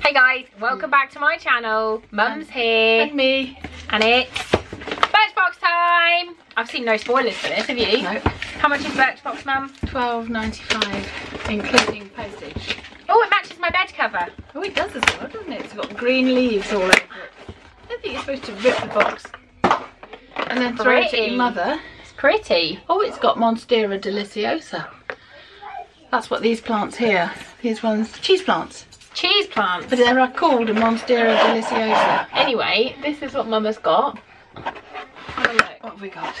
Hey guys, welcome back to my channel. Mum's here. And me. And it's Birchbox time. I've seen no spoilers for this, have you? No. How much is Birchbox, Mum? £12.95, including postage. Oh, it matches my bed cover. Oh, it does as well, doesn't it? It's got green leaves all over it. I think you're supposed to rip the box and then throw it at your mother. It's pretty. Oh, it's got Monstera deliciosa. That's what these plants here, these ones, cheese plants. Cheese plants. But they are called a Monstera deliciosa. Anyway, this is what Mum has got. Have a look. What have we got?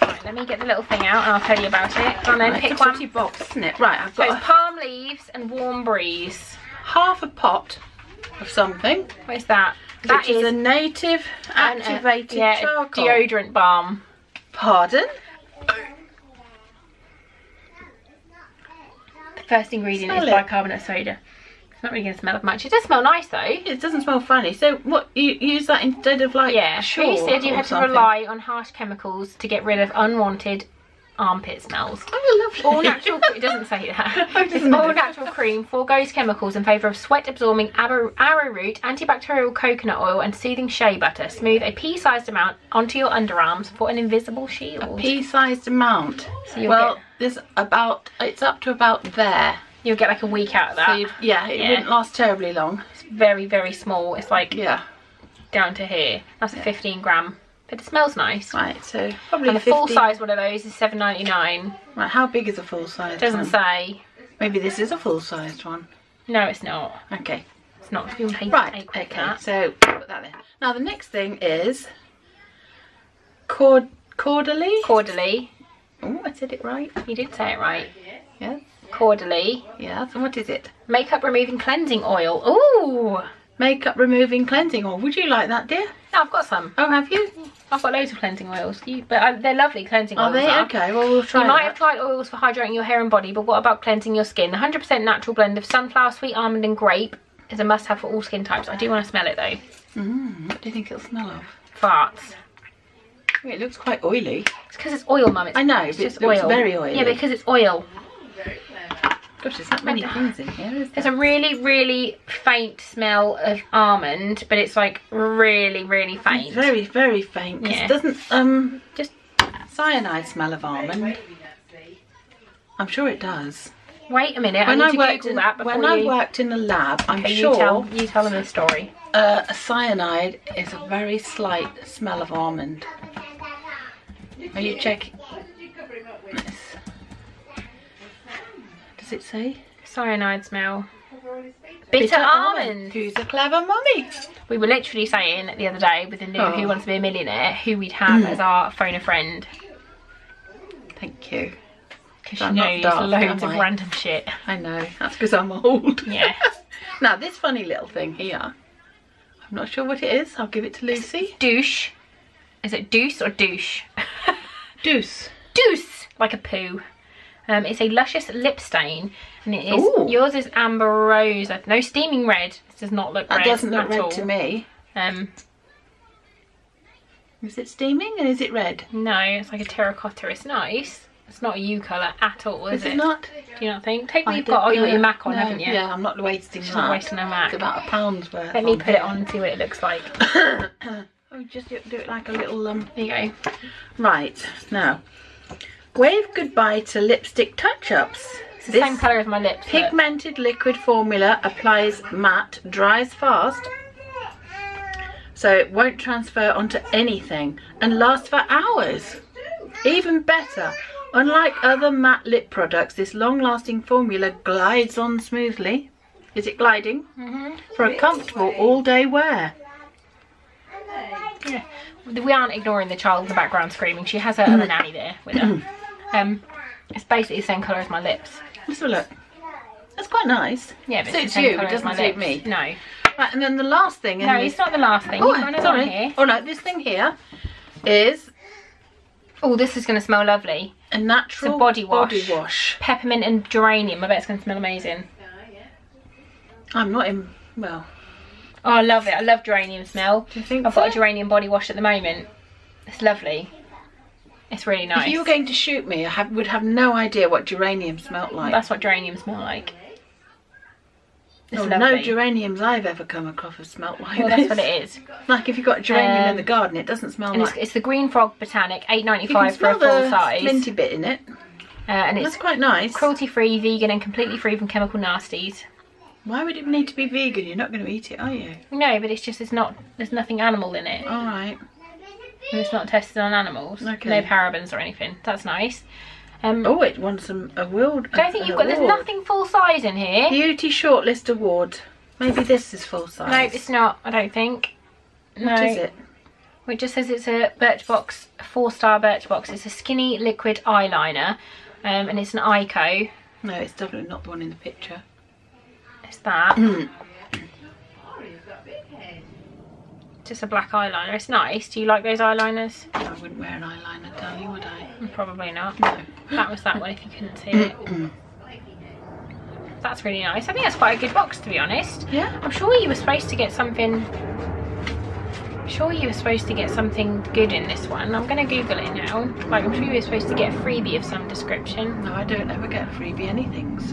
Right, let me get the little thing out and I'll tell you about it. And then Right, pick it's a one. pretty box, isn't it? Right, I've So got it's palm leaves and warm breeze. half a pot of something. What is that? Which is a native activated charcoal. Deodorant balm. Pardon? The first ingredient Smell is it. bicarbonate soda. It's not really going to smell of much. It does smell nice though. It doesn't smell funny. So what, you use that instead of like Sure, you said you or had to something? rely on harsh chemicals to get rid of unwanted armpit smells. Oh, lovely. All natural, it doesn't say that. Oh, It's doesn't all it? natural cream foregoes chemicals in favour of sweat absorbing arrowroot, antibacterial coconut oil and soothing shea butter. Smooth a pea-sized amount onto your underarms for an invisible shield. A pea-sized amount. So you'll Well, get- there's about, it's up to about there. You'll get like a week out of So that. it wouldn't last terribly long. It's very, very small. It's like Yeah. down to here. That's a 15 gram. But it smells nice. Right, so probably And a 50. full size one of those is $7.99. Right, how big is a full size? It doesn't say. Maybe this is a full sized one. No, it's not. Okay. It's not. If you want to Right, take quick okay. that. So put that there. Now the next thing is cordially. Cordially. Oh, I said it right. You did say it right. Yeah. Cordially. Yeah. So what is it? Makeup removing cleansing oil. Ooh. Makeup removing cleansing oil. Would you like that, dear? No, I've got some. Oh, have you? I've got loads of cleansing oils. But they're lovely cleansing oils. Are they? Okay, well we'll try You might that. have tried oils for hydrating your hair and body, but what about cleansing your skin? The 100% natural blend of sunflower, sweet almond and grape is a must-have for all skin types. I do want to smell it though. What do you think it'll smell of? Farts. Oh, it looks quite oily. It's because it's oil, Mum. I know, It's but just it looks oil. very oily. Yeah, because it's oil. Gosh, there's not many things in here, is There's there? a really, really faint smell of almond, but it's like really, really faint. It's very, very faint. 'Cause Yeah. it doesn't Just cyanide smell of almond. I'm sure it does. wait a minute. I need to Google that before when I worked in a lab, I'm Okay, sure you tell them the story. a cyanide is a very slight smell of almond. Are you checking? Yes. Does it say? Cyanide smell. Bitter almond. Who's a clever mummy? We were literally saying the other day with the new Who Wants to Be a Millionaire who we'd have as our phone a friend. Thank you. Because she I'm not knows daft, loads am of I? random shit. I know. That's because I'm old. Yeah. Now this funny little thing here. I'm not sure what it is. I'll give it to Lucy. Douche. Is it deuce or douche? Deuce. Deuce! Like a poo. It's a luscious lip stain, and it is. Ooh. Yours is amber rose. No steaming red. This does not look red. That doesn't look at red all. to me. Um, Is it steaming and is it red? no, it's like a terracotta. It's nice. It's not a U colour at all, is Is it not? Do you not think? Take what I you've got. Oh, don't you got your know. Mac on, No, haven't you? Yeah, I'm not wasting She's that. not wasting her Mac. It's about £1 worth. Let me put it on and see what it looks like. Oh, just do it like a little There you go. Right, now. Wave goodbye to lipstick touch-ups. It's the same colour as my lips. But Pigmented liquid formula applies matte, dries fast, so it won't transfer onto anything and lasts for hours. Even better, unlike other matte lip products, this long-lasting formula glides on smoothly. Is it gliding? For a comfortable all-day wear. yeah. We aren't ignoring the child in the background screaming. She has her other nanny there with her. It's basically the same colour as my lips. Let's have a look. That's quite nice. Yeah, but it's Suits the same you, colour it as my doesn't suit lips. me. No. Right, and then the last thing. No, it's not the last thing. Oh, You've got another sorry. one here. Oh no, this thing here is Oh, this is going to smell lovely. a natural It's a body wash. body wash. Peppermint and geranium. I bet it's going to smell amazing. I'm not in. Well, Oh, I love it. I love geranium smell. do you think I've got a so? geranium body wash at the moment. It's lovely. It's really nice. If you were going to shoot me, I would have no idea what geranium smelt like. That's what geranium smell like. It's Oh, lovely. no geraniums I've ever come across have smelt like Well, this. that's what it is. Like if you've got a geranium in the garden, it doesn't smell And like... it's the Green Frog Botanic, $8.95 You can for a smell full the size. flinty bit in it. And it's That's quite nice. cruelty-free, vegan and completely free from chemical nasties. Why would it need to be vegan? You're not going to eat it, are you? No, but it's just, there's nothing animal in it. Alright. And it's not tested on animals. Okay. No parabens or anything. That's nice. Oh, it won some award. I don't think you've got, there's nothing full size in here. Beauty Shortlist Award. Maybe this is full size. No, it's not, I don't think. What is it? Well, it just says it's a Birchbox, 4-star Birchbox. It's a skinny liquid eyeliner. And it's an Ico. No, it's definitely not the one in the picture. It's that. Just a black eyeliner. It's nice. Do you like those eyeliners? I wouldn't wear an eyeliner, darling, would I? Probably not. No. That was that one if you couldn't see it. That's really nice. I think that's quite a good box, to be honest. Yeah. I'm sure you were supposed to get something... good in this one. I'm going to Google it now. Like, I'm sure you were supposed to get a freebie of some description. No, I don't ever get freebie anythings.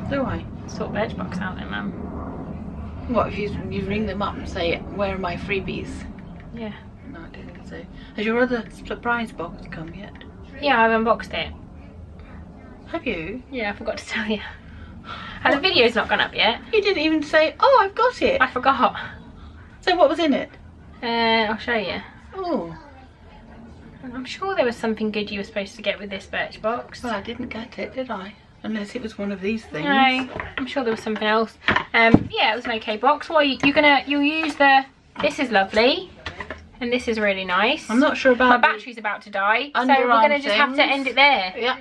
Do I? Sort Birchbox out there, Mum. What, if you ring them up and say, where are my freebies? Yeah. No, I don't think so. Has your other surprise box come yet? Yeah, I've unboxed it. Have you? Yeah, I forgot to tell you. And the video's not gone up yet. You didn't even say, oh, I've got it. I forgot. So what was in it? I'll show you. Oh, I'm sure there was something good you were supposed to get with this Birchbox. well, I didn't get it, did I? Unless it was one of these things. No, I'm sure there was something else. Yeah, it was an okay box. Well, you'll use this is lovely. And this is really nice. I'm not sure about my battery's about to die. So we're underarm going to just have to things. end it there. Yeah.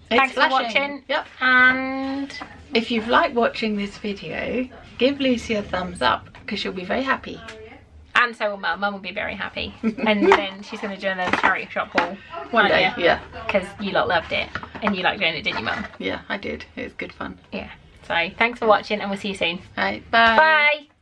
Thanks for flashing. watching. Yep. And If you've liked watching this video, give Lucy a thumbs up because she'll be very happy. so will Mum. Mum will be very happy. And then she's going to do another charity shop haul. One day, yeah. Because you lot loved it. And you liked doing it, didn't you, Mum? Yeah, I did. It was good fun. Yeah. So thanks for watching and we'll see you soon. All right, bye. Bye.